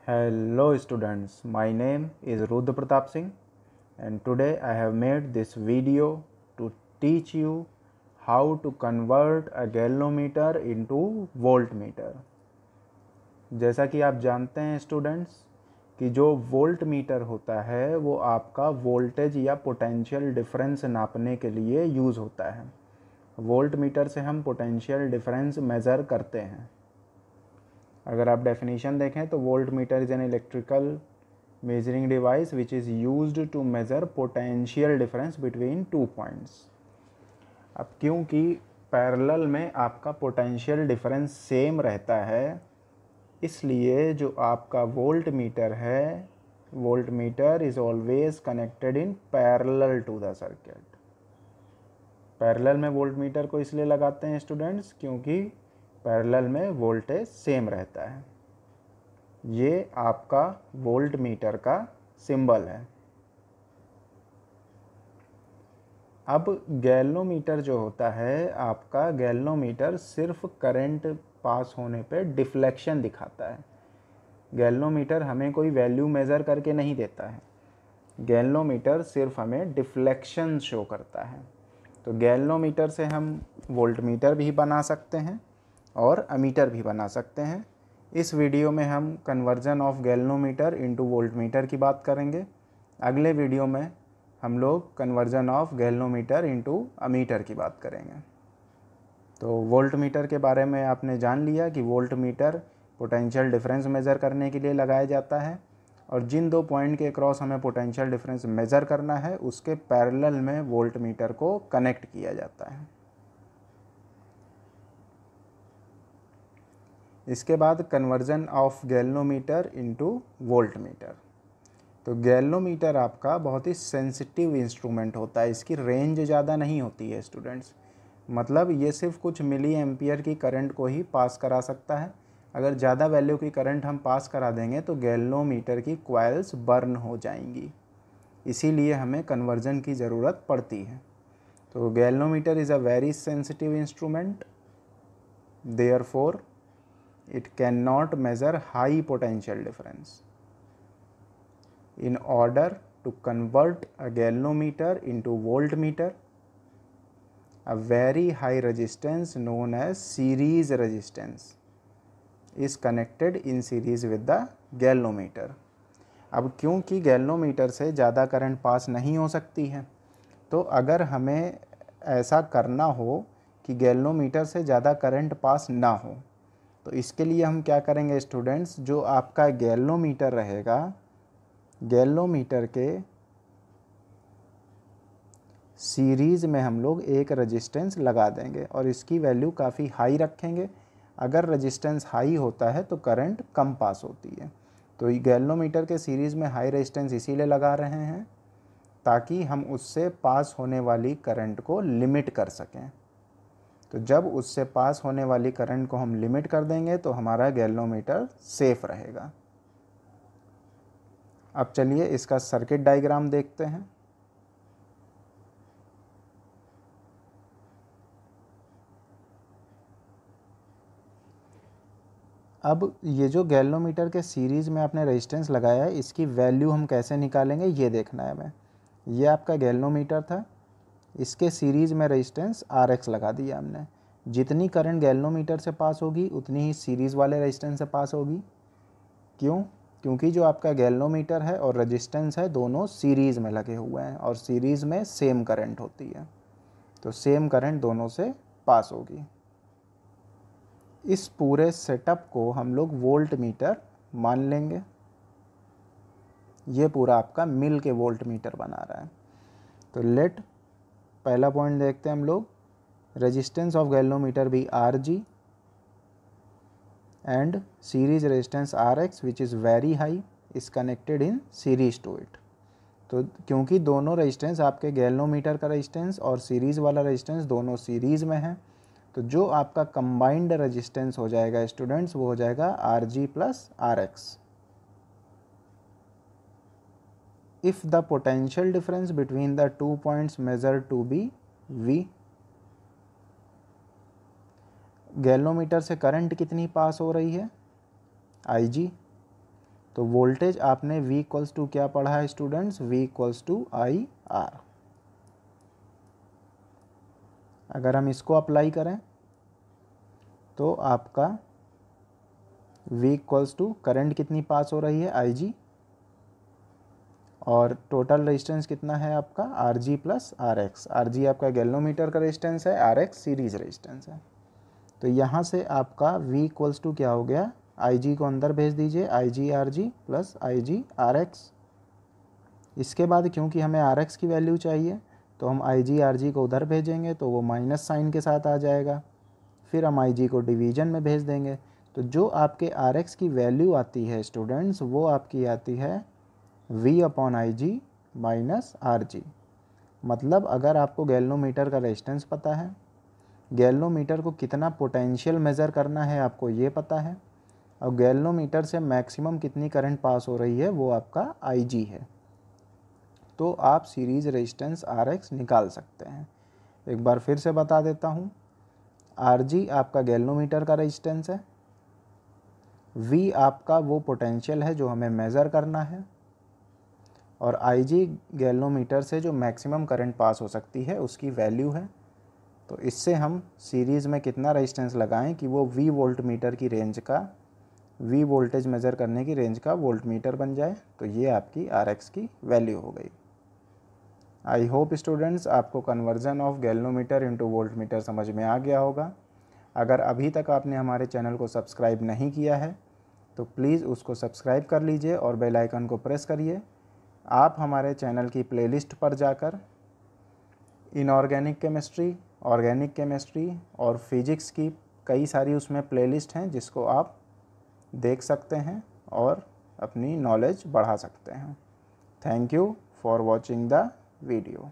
Hello students, my name is Rudra Pratap Singh and today I have made this video to teach you how to convert a galvanometer into voltmeter। जैसा कि आप जानते हैं students कि जो volt meter होता है वो आपका वोल्टेज या पोटेंशियल डिफरेंस नापने के लिए यूज़ होता है। वोल्ट मीटर से हम पोटेंशियल डिफरेंस मेज़र करते हैं। अगर आप डेफिनेशन देखें तो voltmeter is an electrical measuring device which is used to measure potential difference between two points. अब क्योंकि पैरेलल में आपका पोटेंशियल डिफरेंस सेम रहता है, इसलिए जो आपका वोल्ट मीटर है, voltmeter is always connected in parallel to the circuit. Parallel में वोल्ट मीटर को इसलिए लगाते हैं स्टूडेंट्स क्योंकि पैरेलल में वोल्टेज सेम रहता है। ये आपका वोल्ट मीटर का सिंबल है। अब गैल्वनोमीटर जो होता है, आपका गैल्वनोमीटर सिर्फ करंट पास होने पे डिफ्लेक्शन दिखाता है। गैल्वनोमीटर हमें कोई वैल्यू मेज़र करके नहीं देता है। गैल्वनोमीटर सिर्फ हमें डिफ्लेक्शन शो करता है। तो गैल्वनोमीटर से हम वोल्टमीटर भी बना सकते हैं और अमीटर भी बना सकते हैं। इस वीडियो में हम conversion of galvanometer into voltmeter की बात करेंगे। अगले वीडियो में हम लोग conversion of galvanometer into ammeter की बात करेंगे। तो वोल्टमीटर के बारे में आपने जान लिया कि वोल्टमीटर पोटेंशियल डिफरेंस मेज़र करने के लिए लगाया जाता है और जिन दो पॉइंट के क्रॉस हमें पोटेंशियल डिफरेंस मेज़र करना है उसके पैरेलल में वोल्टमीटर को कनेक्ट किया जाता है। इसके बाद conversion of galvanometer into voltmeter. तो गैल्वनोमीटर आपका बहुत ही सेंसिटिव इंस्ट्रूमेंट होता है। इसकी रेंज ज़्यादा नहीं होती है स्टूडेंट्स, मतलब ये सिर्फ कुछ मिली एम्पियर की करंट को ही पास करा सकता है। अगर ज़्यादा वैल्यू की करंट हम पास करा देंगे तो गैल्वनोमीटर की कॉइल्स बर्न हो जाएंगी, इसीलिए हमें कन्वर्जन की ज़रूरत पड़ती है। तो galvanometer is a very sensitive instrument, therefore it cannot measure high potential difference. In order to convert a galvanometer into voltmeter, a very high resistance known as series resistance is connected in series with the galvanometer. अब क्योंकि galvanometer से ज़्यादा current pass नहीं हो सकती है, तो अगर हमें ऐसा करना हो कि गैल्वनोमीटर से ज़्यादा करंट पास ना हो, तो इसके लिए हम क्या करेंगे स्टूडेंट्स, जो आपका गैल्वनोमीटर रहेगा, गैल्वनोमीटर के सीरीज़ में हम लोग एक रेजिस्टेंस लगा देंगे और इसकी वैल्यू काफ़ी हाई रखेंगे। अगर रेजिस्टेंस हाई होता है तो करंट कम पास होती है। तो गैल्वनोमीटर के सीरीज़ में हाई रेजिस्टेंस इसीलिए लगा रहे हैं ताकि हम उससे पास होने वाली करंट को लिमिट कर सकें। तो जब उससे पास होने वाली करंट को हम लिमिट कर देंगे तो हमारा गैल्वनोमीटर सेफ रहेगा। अब चलिए इसका सर्किट डायग्राम देखते हैं। अब ये जो गैल्वनोमीटर के सीरीज़ में आपने रेजिस्टेंस लगाया है, इसकी वैल्यू हम कैसे निकालेंगे ये देखना है हमें। ये आपका गैल्वनोमीटर था, इसके सीरीज़ में रेजिस्टेंस RX लगा दिया हमने। जितनी करंट गैल्वनोमीटर से पास होगी उतनी ही सीरीज़ वाले रेजिस्टेंस से पास होगी। क्यों? क्योंकि जो आपका गैल्वनोमीटर है और रेजिस्टेंस है दोनों सीरीज़ में लगे हुए हैं और सीरीज़ में सेम करंट होती है, तो सेम करंट दोनों से पास होगी। इस पूरे सेटअप को हम लोग वोल्टमीटर मान लेंगे। ये पूरा आपका मिल के वोल्टमीटर बना रहा है। तो लेट पहला पॉइंट देखते हैं हम लोग, रेजिस्टेंस ऑफ गैल्वनोमीटर भी RG and series resistance RX which is very high is connected in series to it। तो क्योंकि दोनों रेजिस्टेंस आपके गैल्वनोमीटर का रेजिस्टेंस और सीरीज़ वाला रेजिस्टेंस दोनों सीरीज़ में है, तो जो आपका कंबाइंड रेजिस्टेंस हो जाएगा स्टूडेंट्स वो हो जाएगा RG plus RX। If the potential difference between the two points measure to be V, galvanometer से करंट कितनी पास हो रही है IG, तो वोल्टेज आपने V इक्वल्स टू क्या पढ़ा है students, V equals to IR। अगर हम इसको अप्लाई करें तो आपका V इक्वल्स टू करंट कितनी पास हो रही है IG, और टोटल रेजिस्टेंस कितना है आपका RG प्लस RX। RG आपका गैल्वेनोमीटर का रेजिस्टेंस है, RX सीरीज रेजिस्टेंस है। तो यहाँ से आपका V इक्वल्स टू क्या हो गया, IG को अंदर भेज दीजिए, IG RG plus IG RX। इसके बाद क्योंकि हमें RX की वैल्यू चाहिए तो हम IG RG को उधर भेजेंगे तो वो माइनस साइन के साथ आ जाएगा। फिर हम IG को डिवीजन में भेज देंगे, तो जो आपके RX की वैल्यू आती है स्टूडेंट्स वो आपकी आती है V upon IG minus RG। मतलब अगर आपको गैल्वेनोमीटर का रेजिस्टेंस पता है, गैल्वेनोमीटर को कितना पोटेंशियल मेज़र करना है आपको ये पता है, और गैल्वेनोमीटर से मैक्सिमम कितनी करंट पास हो रही है वो आपका IG है, तो आप सीरीज़ रेजिस्टेंस RX निकाल सकते हैं। एक बार फिर से बता देता हूँ, RG आपका गैल्वेनोमीटर का रेजिस्टेंस है, V आपका वो पोटेंशियल है जो हमें मेज़र करना है, और IG गैल्वेनोमीटर से जो मैक्सिमम करंट पास हो सकती है उसकी वैल्यू है। तो इससे हम सीरीज़ में कितना रेजिस्टेंस लगाएं कि वो V वोल्ट मीटर की रेंज का, V वोल्टेज मेज़र करने की रेंज का वोल्ट मीटर बन जाए। तो ये आपकी RX की वैल्यू हो गई। आई होप स्टूडेंट्स आपको conversion of galvanometer into volt meter समझ में आ गया होगा। अगर अभी तक आपने हमारे चैनल को सब्सक्राइब नहीं किया है तो प्लीज़ उसको सब्सक्राइब कर लीजिए और बेल आइकन को प्रेस करिए। आप हमारे चैनल की प्लेलिस्ट पर जाकर इनऑर्गेनिक केमिस्ट्री, ऑर्गेनिक केमिस्ट्री और फिजिक्स की कई सारी उसमें प्लेलिस्ट हैं जिसको आप देख सकते हैं और अपनी नॉलेज बढ़ा सकते हैं। Thank you for watching the video।